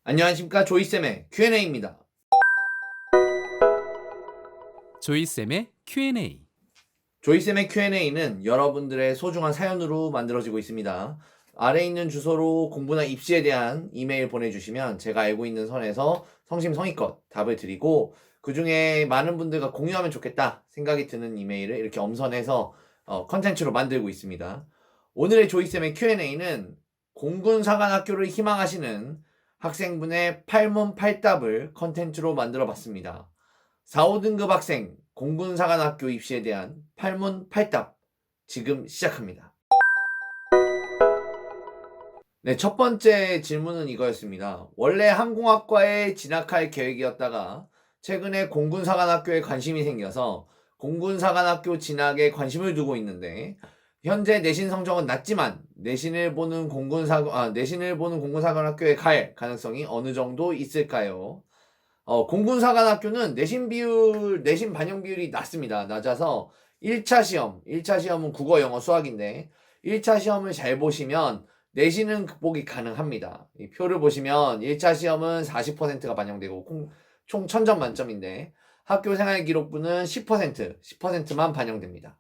안녕하십니까, 조이쌤의 Q&A입니다. 조이쌤의 Q&A. 조이쌤의 Q&A는 여러분들의 소중한 사연으로 만들어지고 있습니다. 아래에 있는 주소로 공부나 입시에 대한 이메일 보내주시면 제가 알고 있는 선에서 성심성의껏 답을 드리고, 그 중에 많은 분들과 공유하면 좋겠다 생각이 드는 이메일을 이렇게 엄선해서 컨텐츠로 만들고 있습니다. 오늘의 조이쌤의 Q&A는 공군사관학교를 희망하시는 학생분의 팔문팔답을 컨텐츠로 만들어 봤습니다. 4, 5등급 학생 공군사관학교 입시에 대한 팔문팔답 지금 시작합니다. 네, 첫 번째 질문은 이거였습니다. 원래 항공학과에 진학할 계획이었다가 최근에 공군사관학교에 관심이 생겨서 공군사관학교 진학에 관심을 두고 있는데, 현재 내신 성적은 낮지만 내신을 보는 공군사관학교에 갈 가능성이 어느 정도 있을까요? 공군사관학교는 내신 반영 비율이 낮습니다. 낮아서 1차 시험은 국어, 영어, 수학인데 1차 시험을 잘 보시면 내신은 극복이 가능합니다. 이 표를 보시면 1차 시험은 40%가 반영되고 총 1000점 만점인데 학교생활 기록부는 10%만 반영됩니다.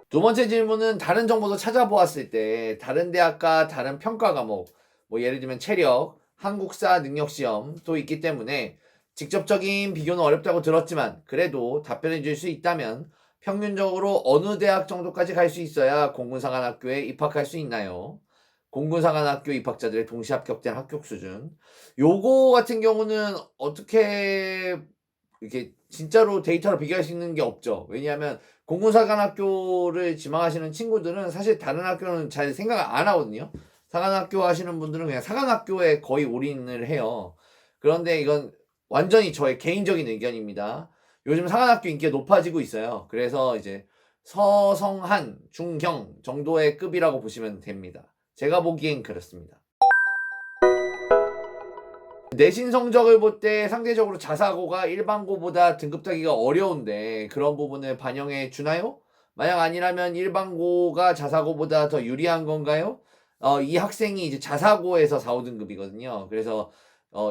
두 번째 질문은 다른 정보도 찾아보았을 때 다른 대학과 다른 평가 과목, 예를 들면 체력, 한국사 능력시험도 있기 때문에 직접적인 비교는 어렵다고 들었지만 그래도 답변해 줄 수 있다면 평균적으로 어느 대학 정도까지 갈 수 있어야 공군사관학교에 입학할 수 있나요? 공군사관학교 입학자들의 동시 합격된 합격 수준. 요거 같은 경우는 어떻게 이렇게 진짜로 데이터로 비교할 수 있는 게 없죠. 왜냐하면 공군사관학교를 지망하시는 친구들은 사실 다른 학교는 잘 생각을 안 하거든요. 사관학교 하시는 분들은 그냥 사관학교에 거의 올인을 해요. 그런데 이건 완전히 저의 개인적인 의견입니다. 요즘 사관학교 인기가 높아지고 있어요. 그래서 이제 서성한, 중경 정도의 급이라고 보시면 됩니다. 제가 보기엔 그렇습니다. 내신 성적을 볼 때 상대적으로 자사고가 일반고보다 등급 따기가 어려운데 그런 부분을 반영해 주나요? 만약 아니라면 일반고가 자사고보다 더 유리한 건가요? 이 학생이 이제 자사고에서 4, 5등급이거든요. 그래서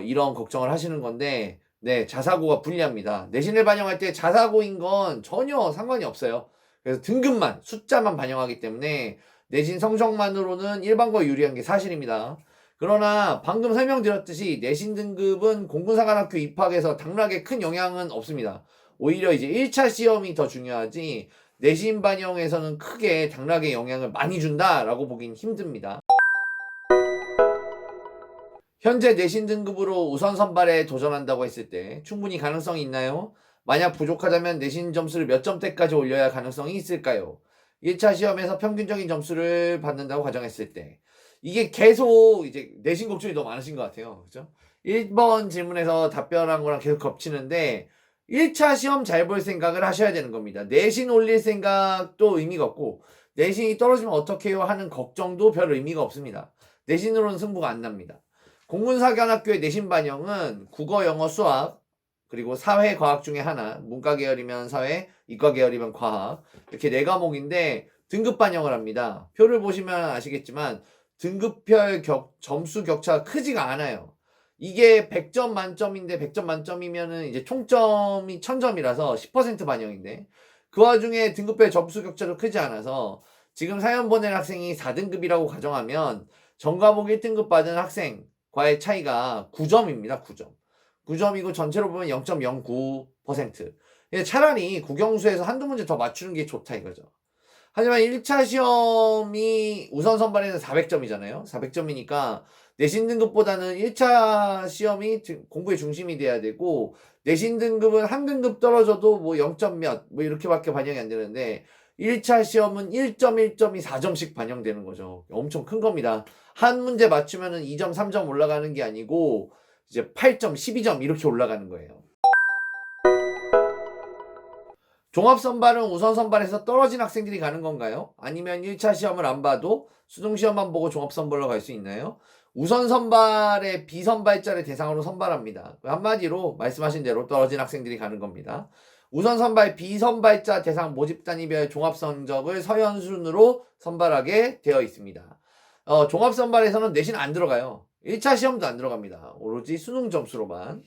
이런 걱정을 하시는 건데, 네, 자사고가 불리합니다. 내신을 반영할 때 자사고인 건 전혀 상관이 없어요. 그래서 등급만, 숫자만 반영하기 때문에 내신 성적만으로는 일반고가 유리한 게 사실입니다. 그러나 방금 설명드렸듯이 내신 등급은 공군사관학교 입학에서 당락에 큰 영향은 없습니다. 오히려 이제 1차 시험이 더 중요하지 내신 반영에서는 크게 당락에 영향을 많이 준다라고 보긴 힘듭니다. 현재 내신 등급으로 우선 선발에 도전한다고 했을 때 충분히 가능성이 있나요? 만약 부족하다면 내신 점수를 몇 점대까지 올려야 가능성이 있을까요? 1차 시험에서 평균적인 점수를 받는다고 가정했을 때. 이게 계속 이제 내신 걱정이 너무 많으신 것 같아요. 그죠? 1번 질문에서 답변한 거랑 계속 겹치는데 1차 시험 잘 볼 생각을 하셔야 되는 겁니다. 내신 올릴 생각도 의미가 없고 내신이 떨어지면 어떡해요 하는 걱정도 별 의미가 없습니다. 내신으로는 승부가 안 납니다. 공군사관학교의 내신 반영은 국어, 영어, 수학, 그리고 사회, 과학 중에 하나, 문과 계열이면 사회, 이과 계열이면 과학, 이렇게 4과목인데 등급 반영을 합니다. 표를 보시면 아시겠지만 등급별 점수 격차가 크지가 않아요. 이게 100점 만점인데 100점 만점이면은 이제 총점이 1000점이라서 10% 반영인데 그 와중에 등급별 점수 격차도 크지 않아서 지금 사연 보낸 학생이 4등급이라고 가정하면 전과목 1등급 받은 학생과의 차이가 9점입니다. 9점. 9점이고 전체로 보면 0.09%. 차라리 국영수에서 한두 문제 더 맞추는 게 좋다 이거죠. 하지만 1차 시험이 우선 선발에는 400점이잖아요. 400점이니까 내신 등급보다는 1차 시험이 공부의 중심이 돼야 되고 내신 등급은 한 등급 떨어져도 뭐 0점 몇 뭐 이렇게밖에 반영이 안 되는데 1차 시험은 1.1점이 4점씩 반영되는 거죠. 엄청 큰 겁니다. 한 문제 맞추면은 2점, 3점 올라가는 게 아니고 이제 8점, 12점 이렇게 올라가는 거예요. 종합선발은 우선선발에서 떨어진 학생들이 가는 건가요? 아니면 1차 시험을 안 봐도 수능시험만 보고 종합선발로 갈 수 있나요? 우선선발의 비선발자를 대상으로 선발합니다. 한마디로 말씀하신 대로 떨어진 학생들이 가는 겁니다. 우선선발 비선발자 대상 모집단위별 종합성적을 서연순으로 선발하게 되어 있습니다. 종합선발에서는 내신 안 들어가요. 1차 시험도 안 들어갑니다. 오로지 수능 점수로만.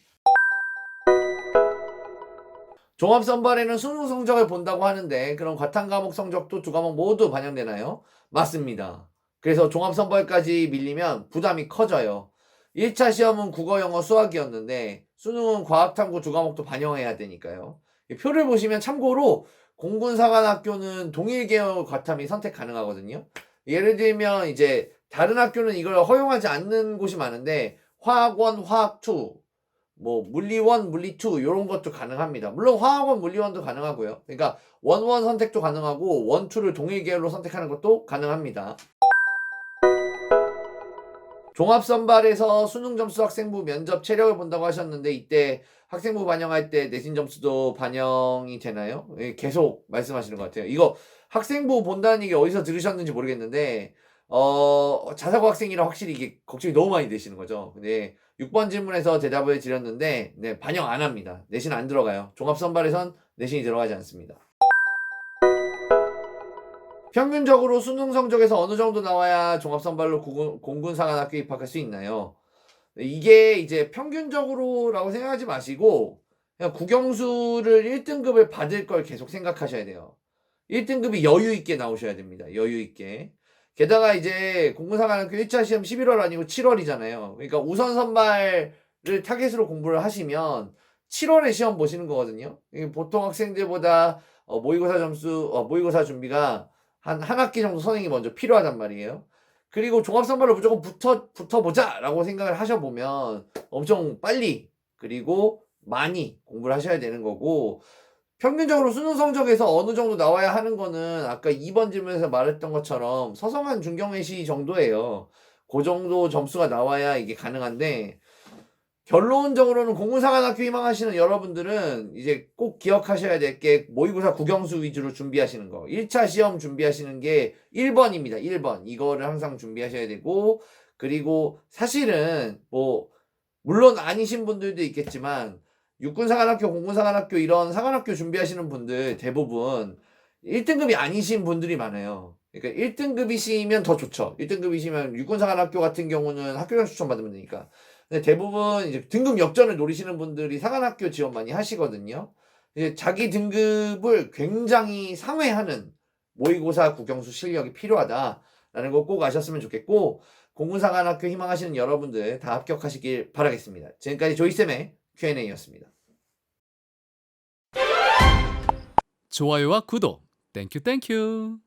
종합선발에는 수능 성적을 본다고 하는데 그럼 과탐 과목 성적도 두 과목 모두 반영되나요? 맞습니다. 그래서 종합선발까지 밀리면 부담이 커져요. 1차 시험은 국어, 영어, 수학이었는데 수능은 과학, 탐구 두 과목도 반영해야 되니까요. 이 표를 보시면 참고로 공군사관학교는 동일 계열 과탐이 선택 가능하거든요. 예를 들면 이제 다른 학교는 이걸 허용하지 않는 곳이 많은데 화학원, 화학2, 뭐 물리원, 물리2 이런 것도 가능합니다. 물론 화학원, 물리원도 가능하고요. 그러니까 원원 선택도 가능하고 원투를 동일 계열로 선택하는 것도 가능합니다. 종합선발에서 수능 점수 학생부 면접 체력을 본다고 하셨는데 이때 학생부 반영할 때 내신 점수도 반영이 되나요? 예, 계속 말씀하시는 것 같아요. 이거 학생부 본다는 얘기 어디서 들으셨는지 모르겠는데 자사고 학생이라 확실히 이게 걱정이 너무 많이 되시는 거죠. 근데 6번 질문에서 대답을 드렸는데 네, 반영 안 합니다. 내신 안 들어가요. 종합선발에선 내신이 들어가지 않습니다. 평균적으로 수능 성적에서 어느 정도 나와야 종합선발로 공군사관학교에 입학할 수 있나요? 이게 이제 평균적으로라고 생각하지 마시고 그냥 국영수를 1등급을 받을 걸 계속 생각하셔야 돼요. 1등급이 여유 있게 나오셔야 됩니다. 여유 있게. 게다가 이제 공군사관학교 1차 시험 11월 아니고 7월이잖아요. 그러니까 우선 선발을 타겟으로 공부를 하시면 7월에 시험 보시는 거거든요. 보통 학생들보다 모의고사 준비가 한 학기 정도 선행이 먼저 필요하단 말이에요. 그리고 종합선발로 무조건 붙어보자 라고 생각을 하셔보면 엄청 빨리 그리고 많이 공부를 하셔야 되는 거고 평균적으로 수능 성적에서 어느 정도 나와야 하는 거는 아까 2번 질문에서 말했던 것처럼 서성한 중경외시 정도예요. 그 정도 점수가 나와야 이게 가능한데 결론적으로는 공군사관학교 희망하시는 여러분들은 이제 꼭 기억하셔야 될 게 모의고사 국영수 위주로 준비하시는 거. 1차 시험 준비하시는 게 1번입니다. 1번. 이거를 항상 준비하셔야 되고 그리고 사실은 뭐 물론 아니신 분들도 있겠지만 육군사관학교, 공군사관학교 이런 사관학교 준비하시는 분들 대부분 1등급이 아니신 분들이 많아요. 그러니까 1등급이시면 더 좋죠. 1등급이시면 육군사관학교 같은 경우는 학교장 추천 받으면 되니까. 근데 대부분 이제 등급 역전을 노리시는 분들이 사관학교 지원 많이 하시거든요. 이제 자기 등급을 굉장히 상회하는 모의고사 국영수 실력이 필요하다라는 거 꼭 아셨으면 좋겠고 공군사관학교 희망하시는 여러분들 다 합격하시길 바라겠습니다. 지금까지 조이쌤의 Q&A였습니다. 좋아요와 구독, 땡큐 땡큐.